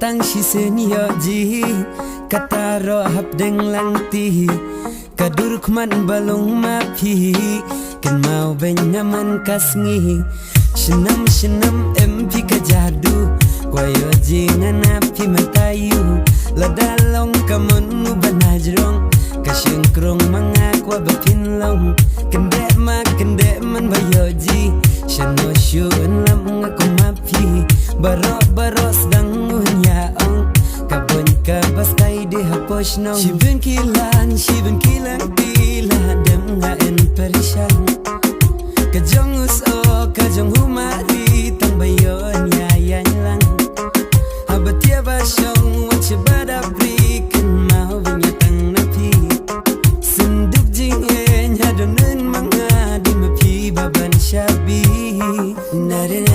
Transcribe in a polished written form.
tang shi senyo ji kata ro hap deng lang ti kadur kman balong mapi kan mau benyaman kasngi shenam empi kajadu kwayo ji nganapi matayu ladalong kamun banajrong kasyengkrong mangakwa bapinlong kende man bayoji shano syun lam ngaku mapi baro sedang nyaong kabon kabas kai de haposh nong shibun kilan tila dem nga en perishan kajong uso kajong humari tang bayon yayan lang habatia basyong wache badabri kan mau binyatang napi senduk jing en hadonun mga di mapi baban syabi narena